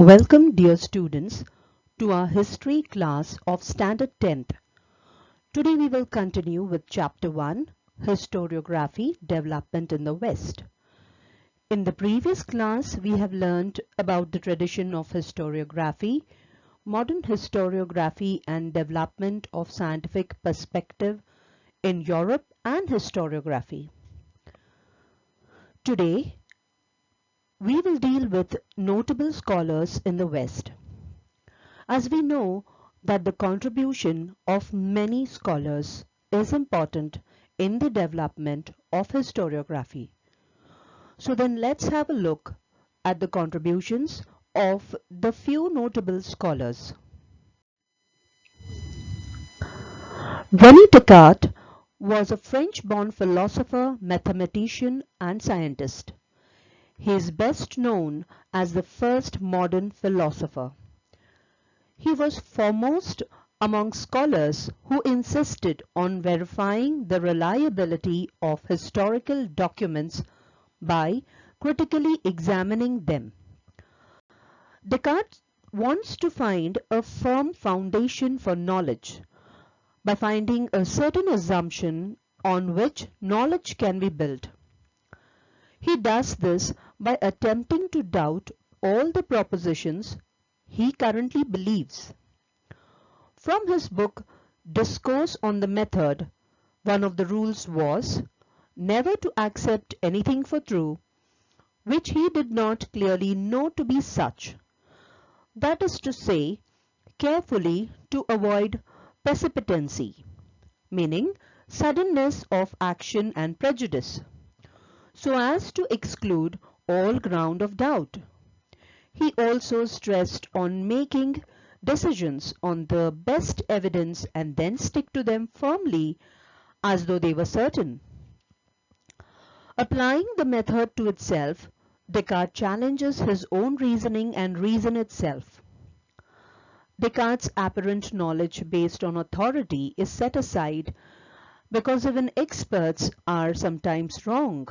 Welcome, dear students, to our history class of Standard 10th. Today we will continue with Chapter 1, Historiography, Development in the West. In the previous class, we have learned about the tradition of historiography, modern historiography and development of scientific perspective in Europe and historiography. Today, we will deal with notable scholars in the West. As we know that the contribution of many scholars is important in the development of historiography. So then let's have a look at the contributions of the few notable scholars. René Descartes was a French-born philosopher, mathematician and scientist. He is best known as the first modern philosopher. He was foremost among scholars who insisted on verifying the reliability of historical documents by critically examining them. Descartes wants to find a firm foundation for knowledge by finding a certain assumption on which knowledge can be built. He does this by attempting to doubt all the propositions he currently believes. From his book Discourse on the Method, one of the rules was never to accept anything for true which he did not clearly know to be such. That is to say, carefully to avoid precipitancy, meaning suddenness of action and prejudice, so as to exclude all ground of doubt. He also stressed on making decisions on the best evidence and then stick to them firmly as though they were certain. Applying the method to itself, Descartes challenges his own reasoning and reason itself. Descartes' apparent knowledge based on authority is set aside because even experts are sometimes wrong.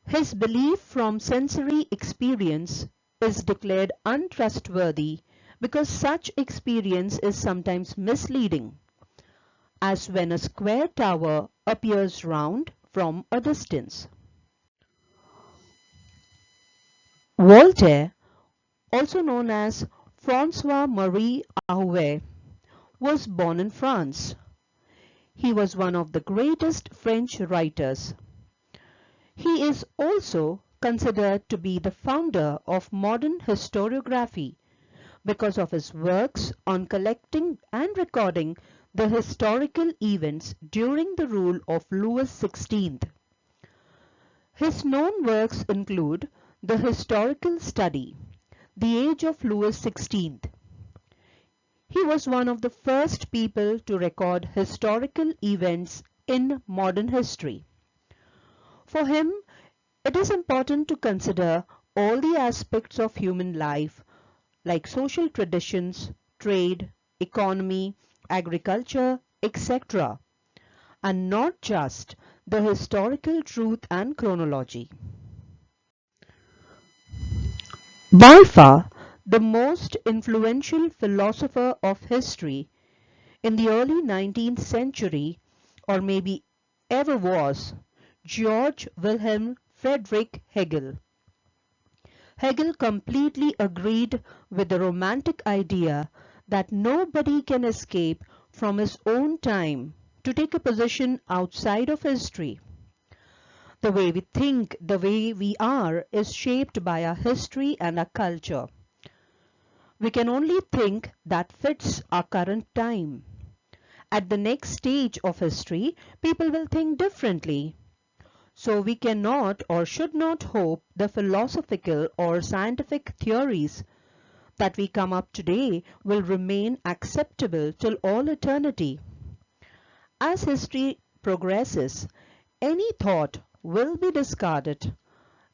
His belief from sensory experience is declared untrustworthy because such experience is sometimes misleading, as when a square tower appears round from a distance. Voltaire, also known as François-Marie Arouet, was born in France. He was one of the greatest French writers. He is also considered to be the founder of modern historiography because of his works on collecting and recording the historical events during the rule of Louis XVI. His known works include The Historical Study, The Age of Louis XVI. He was one of the first people to record historical events in modern history. For him, it is important to consider all the aspects of human life like social traditions, trade, economy, agriculture, etc., and not just the historical truth and chronology. By far, the most influential philosopher of history in the early 19th century, or maybe ever was, Georg Wilhelm Friedrich Hegel. Hegel completely agreed with the Romantic idea that nobody can escape from his own time to take a position outside of history. The way we think, the way we are, is shaped by our history and our culture. We can only think that fits our current time. At the next stage of history, people will think differently. So we cannot or should not hope the philosophical or scientific theories that we come up today will remain acceptable till all eternity. As history progresses, any thought will be discarded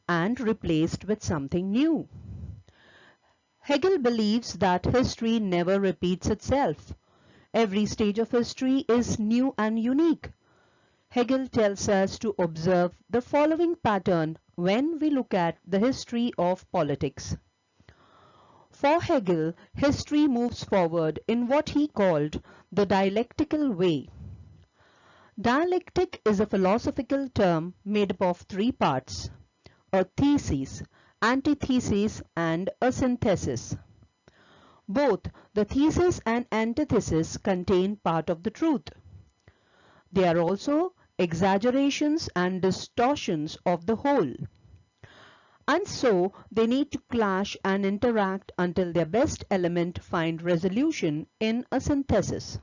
and replaced with something new. Hegel believes that history never repeats itself. Every stage of history is new and unique. Hegel tells us to observe the following pattern when we look at the history of politics. For Hegel, history moves forward in what he called the dialectical way. Dialectic is a philosophical term made up of three parts: a thesis, antithesis, and a synthesis. Both the thesis and antithesis contain part of the truth. They are also exaggerations and distortions of the whole. And so they need to clash and interact until their best element find resolution in a synthesis.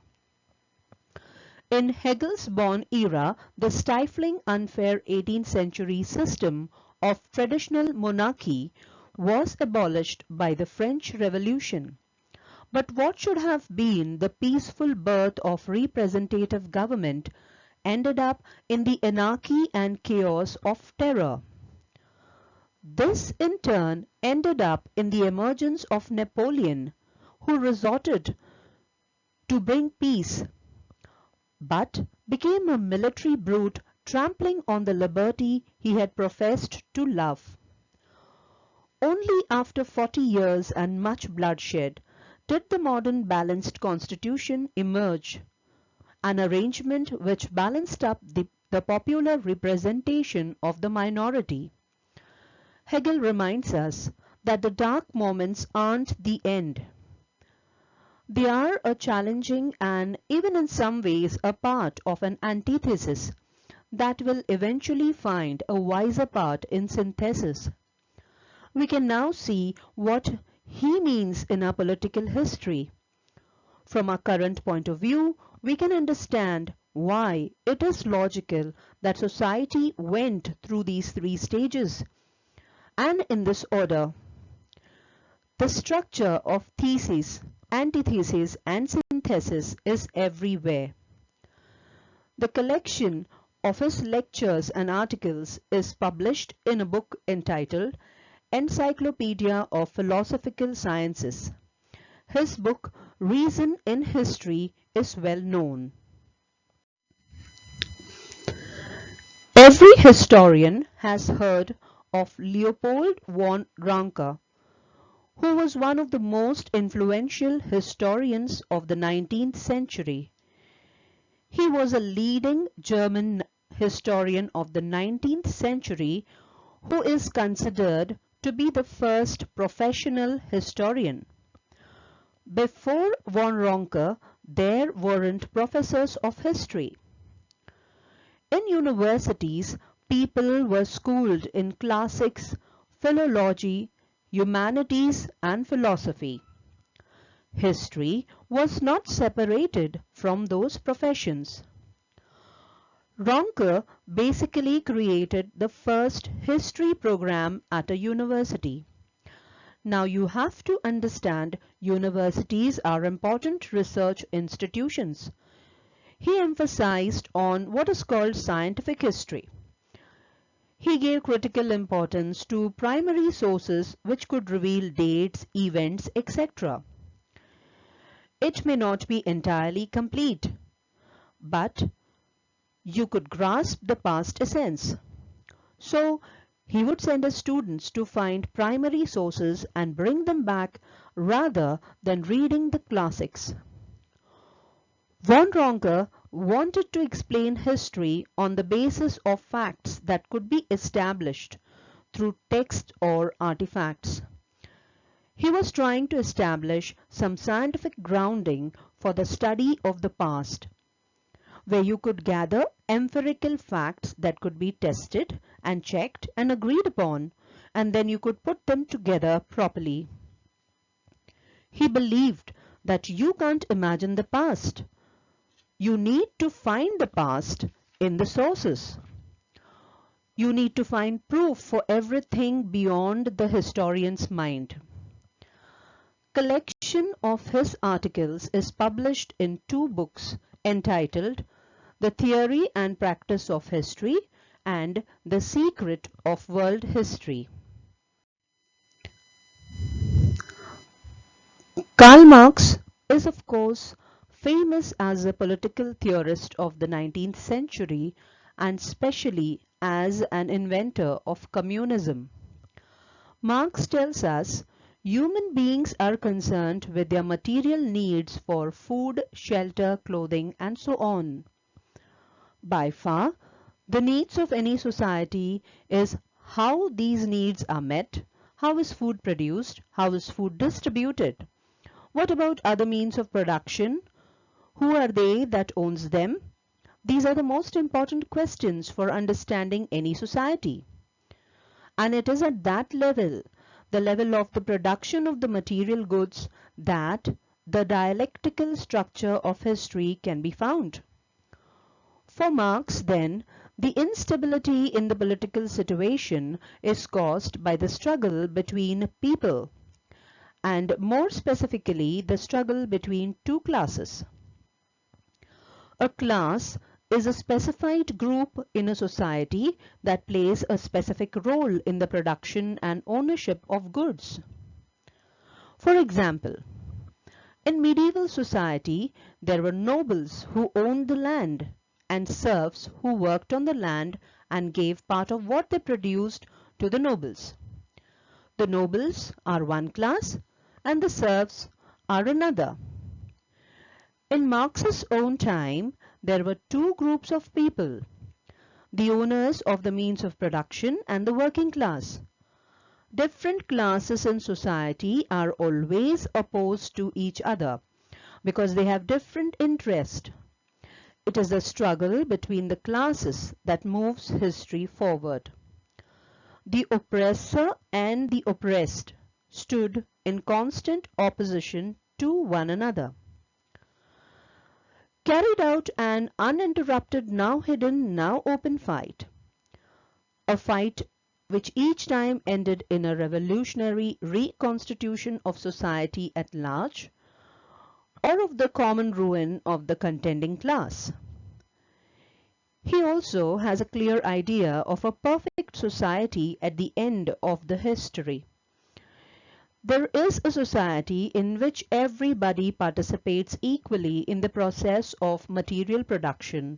In Hegel's born era, the stifling, unfair 18th century system of traditional monarchy was abolished by the French Revolution. But what should have been the peaceful birth of representative government ended up in the anarchy and chaos of terror. This in turn ended up in the emergence of Napoleon, who resorted to bring peace, but became a military brute trampling on the liberty he had professed to love. Only after 40 years and much bloodshed did the modern balanced constitution emerge, an arrangement which balanced up the popular representation of the minority. Hegel reminds us that the dark moments aren't the end. They are a challenging and even in some ways a part of an antithesis that will eventually find a wiser part in synthesis. We can now see what he means in our political history. From our current point of view, we can understand why it is logical that society went through these three stages, and in this order. The structure of thesis, antithesis, and synthesis is everywhere. The collection of his lectures and articles is published in a book entitled Encyclopedia of Philosophical Sciences. His book Reason in History is well known. Every historian has heard of Leopold von Ranke, who was one of the most influential historians of the 19th century. He was a leading German historian of the 19th century who is considered to be the first professional historian. Before von Ranke, there weren't professors of history. In universities, people were schooled in classics, philology, humanities, and philosophy. History was not separated from those professions. Ranke basically created the first history program at a university. Now you have to understand universities are important research institutions. He emphasized on what is called scientific history. He gave critical importance to primary sources which could reveal dates, events, etc. It may not be entirely complete, but you could grasp the past essence. So, he would send his students to find primary sources and bring them back rather than reading the classics. Von Ranke wanted to explain history on the basis of facts that could be established through text or artifacts. He was trying to establish some scientific grounding for the study of the past, where you could gather empirical facts that could be tested and checked and agreed upon, and then you could put them together properly. He believed that you can't imagine the past. You need to find the past in the sources. You need to find proof for everything beyond the historian's mind. Collection of his articles is published in two books entitled The Theory and Practice of History and The Secret of World History. Karl Marx is, of course, famous as a political theorist of the 19th century and especially as an inventor of communism. Marx tells us human beings are concerned with their material needs for food, shelter, clothing, and so on. By far, the needs of any society is how these needs are met, how is food produced, how is food distributed. What about other means of production? Who are they that owns them? These are the most important questions for understanding any society. And it is at that level, the level of the production of the material goods, that the dialectical structure of history can be found. For Marx, then, the instability in the political situation is caused by the struggle between people, and more specifically the struggle between two classes. A class is a specified group in a society that plays a specific role in the production and ownership of goods. For example, in medieval society, there were nobles who owned the land and serfs who worked on the land and gave part of what they produced to the nobles. The nobles are one class and the serfs are another. In Marx's own time, there were two groups of people, the owners of the means of production and the working class. Different classes in society are always opposed to each other because they have different interests. It is the struggle between the classes that moves history forward. The oppressor and the oppressed stood in constant opposition to one another. Carried out an uninterrupted, now hidden, now open fight. A fight which each time ended in a revolutionary reconstitution of society at large, or of the common ruin of the contending class. He also has a clear idea of a perfect society at the end of the history. There is a society in which everybody participates equally in the process of material production,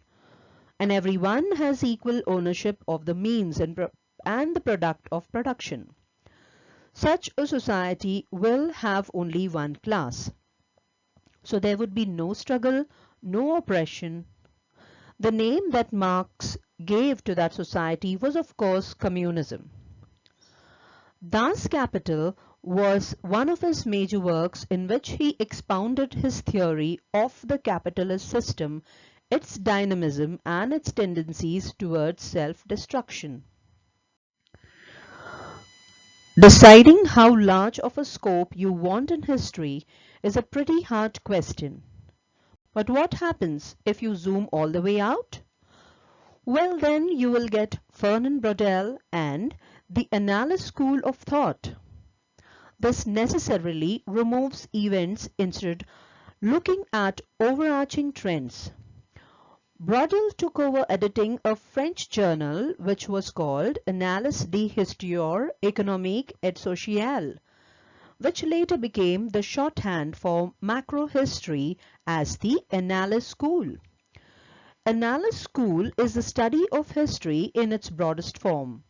and everyone has equal ownership of the means and the product of production. Such a society will have only one class. So there would be no struggle, no oppression. The name that Marx gave to that society was, of course, communism. Das Kapital was one of his major works in which he expounded his theory of the capitalist system, its dynamism and its tendencies towards self-destruction. Deciding how large of a scope you want in history is a pretty hard question. But what happens if you zoom all the way out? Well, then you will get Fernand Braudel and the Annales school of thought. This necessarily removes events instead looking at overarching trends. Braudel took over editing a French journal which was called Annales d'histoire économique et sociale, which later became the shorthand for macrohistory as the Annales school. Annales school is the study of history in its broadest form.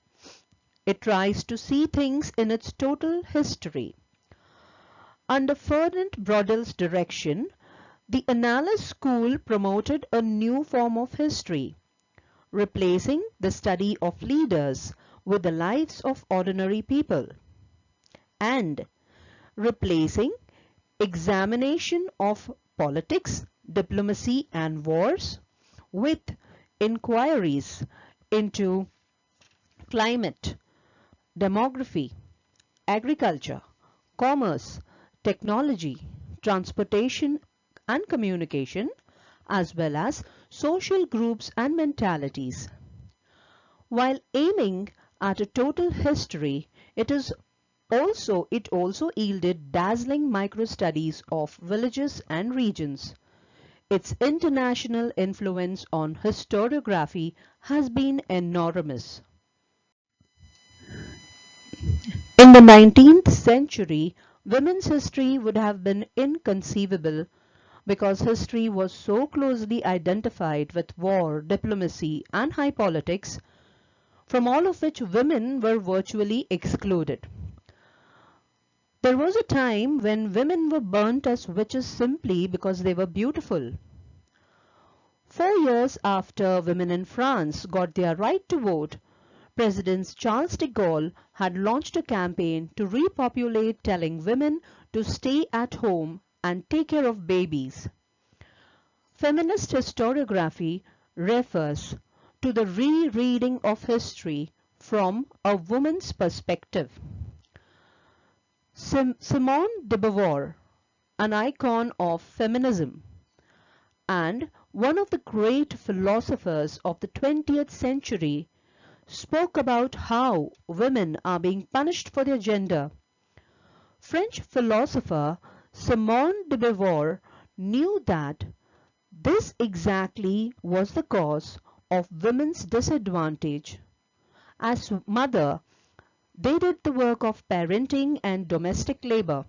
It tries to see things in its total history. Under Fernand Braudel's direction, the Annales school promoted a new form of history, replacing the study of leaders with the lives of ordinary people, and replacing examination of politics, diplomacy, and wars with inquiries into climate, demography, agriculture, commerce, technology, transportation and communication, as well as social groups and mentalities. While aiming at a total history, it also yielded dazzling micro-studies of villages and regions. Its international influence on historiography has been enormous. In the 19th century, women's history would have been inconceivable because history was so closely identified with war, diplomacy, and high politics, from all of which women were virtually excluded. There was a time when women were burnt as witches simply because they were beautiful. 4 years after women in France got their right to vote, President Charles de Gaulle had launched a campaign to repopulate, telling women to stay at home and take care of babies. Feminist historiography refers to the rereading of history from a woman's perspective. Simone de Beauvoir, an icon of feminism and one of the great philosophers of the 20th century, spoke about how women are being punished for their gender. French philosopher Simone de Beauvoir knew that this exactly was the cause of women's disadvantage. As mother, they did the work of parenting and domestic labor.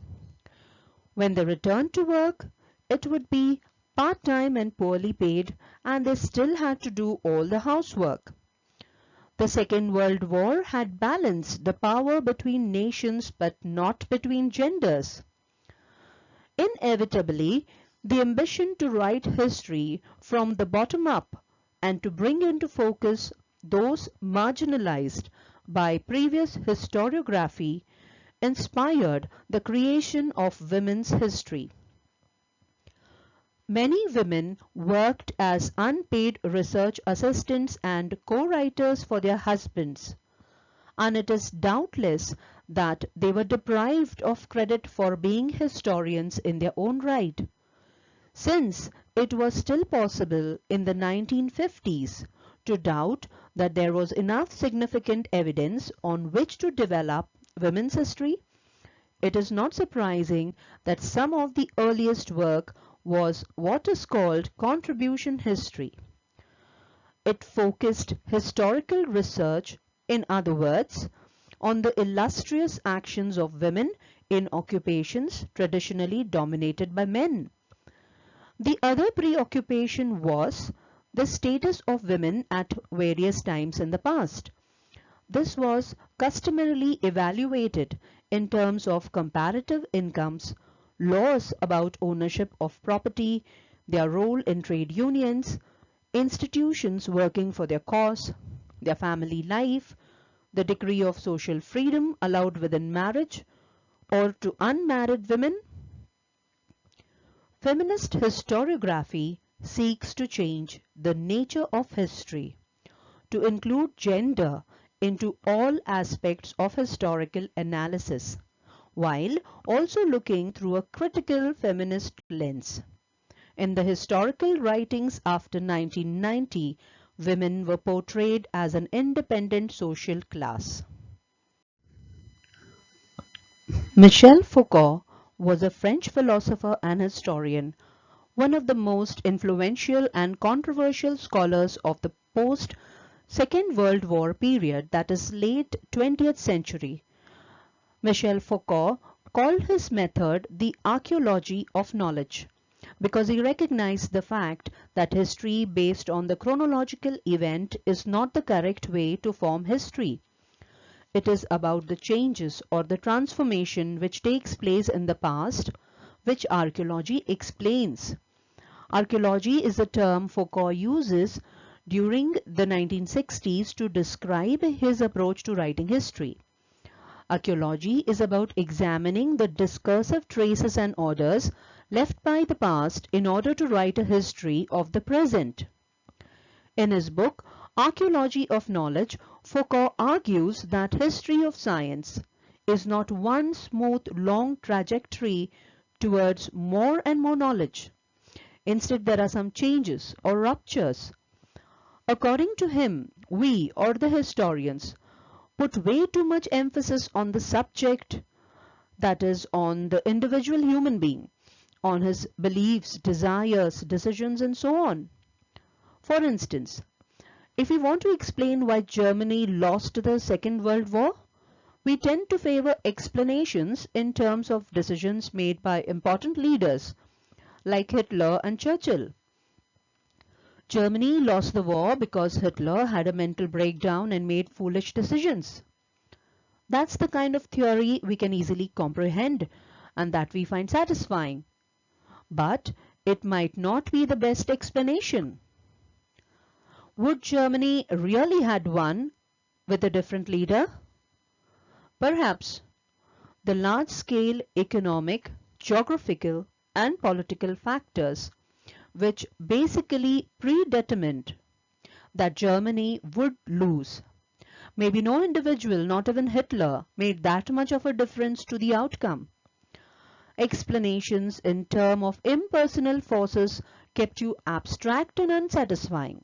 When they returned to work, it would be part-time and poorly paid, and they still had to do all the housework. The Second World War had balanced the power between nations but not between genders. Inevitably, the ambition to write history from the bottom up and to bring into focus those marginalized by previous historiography inspired the creation of women's history. Many women worked as unpaid research assistants and co-writers for their husbands, and it is doubtless that they were deprived of credit for being historians in their own right. Since it was still possible in the 1950s to doubt that there was enough significant evidence on which to develop women's history, it is not surprising that some of the earliest work was what is called contribution history. It focused historical research, in other words, on the illustrious actions of women in occupations traditionally dominated by men. The other preoccupation was the status of women at various times in the past. This was customarily evaluated in terms of comparative incomes, laws about ownership of property, their role in trade unions, institutions working for their cause, their family life, the degree of social freedom allowed within marriage or to unmarried women. Feminist historiography seeks to change the nature of history, to include gender into all aspects of historical analysis, while also looking through a critical feminist lens. In the historical writings after 1990, women were portrayed as an independent social class. Michel Foucault was a French philosopher and historian, one of the most influential and controversial scholars of the post Second World War period, that is late 20th century. Michel Foucault called his method the archaeology of knowledge because he recognized the fact that history based on the chronological event is not the correct way to form history. It is about the changes or the transformation which takes place in the past, which archaeology explains. Archaeology is a term Foucault uses during the 1960s to describe his approach to writing history. Archaeology is about examining the discursive traces and orders left by the past in order to write a history of the present. In his book, Archaeology of Knowledge, Foucault argues that history of science is not one smooth, long trajectory towards more and more knowledge. Instead, there are some changes or ruptures. According to him, we, or the historians, put way too much emphasis on the subject, that is, on the individual human being, on his beliefs, desires, decisions, and so on. For instance, if we want to explain why Germany lost the Second World War, we tend to favor explanations in terms of decisions made by important leaders like Hitler and Churchill. Germany lost the war because Hitler had a mental breakdown and made foolish decisions. That's the kind of theory we can easily comprehend and that we find satisfying. But it might not be the best explanation. Would Germany really had won with a different leader? Perhaps. The large-scale economic, geographical and political factors which basically predetermined that Germany would lose. Maybe no individual, not even Hitler, made that much of a difference to the outcome. Explanations in terms of impersonal forces kept you abstract and unsatisfying.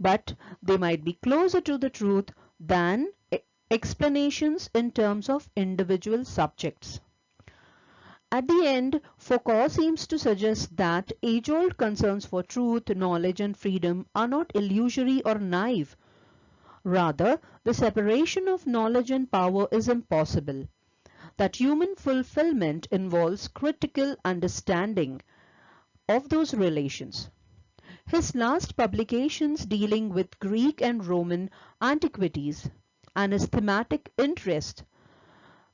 But they might be closer to the truth than explanations in terms of individual subjects. At the end, Foucault seems to suggest that age-old concerns for truth, knowledge and freedom are not illusory or naive. Rather, the separation of knowledge and power is impossible. That human fulfillment involves critical understanding of those relations. His last publications dealing with Greek and Roman antiquities and his thematic interest,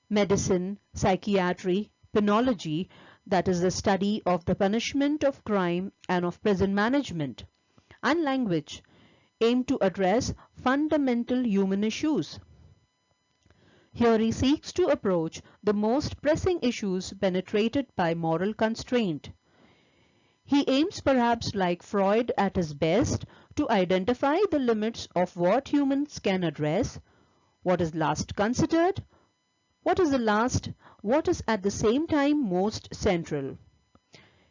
medicine, psychiatry, penology, that is the study of the punishment of crime and of prison management, and language, aim to address fundamental human issues. Here he seeks to approach the most pressing issues penetrated by moral constraint. He aims, perhaps like Freud at his best, to identify the limits of what humans can address, what is last considered, what is at the same time most central.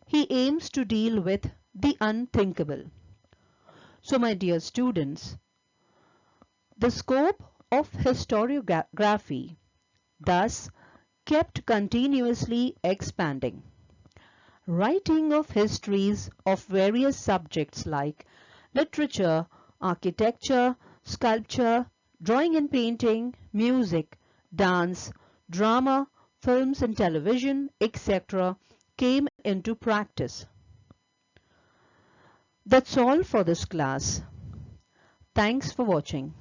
He aims to deal with the unthinkable. So my dear students, the scope of historiography thus kept continuously expanding. Writing of histories of various subjects like literature, architecture, sculpture, drawing and painting, music, dance, drama, films and television, etc. came into practice. That's all for this class. Thanks for watching.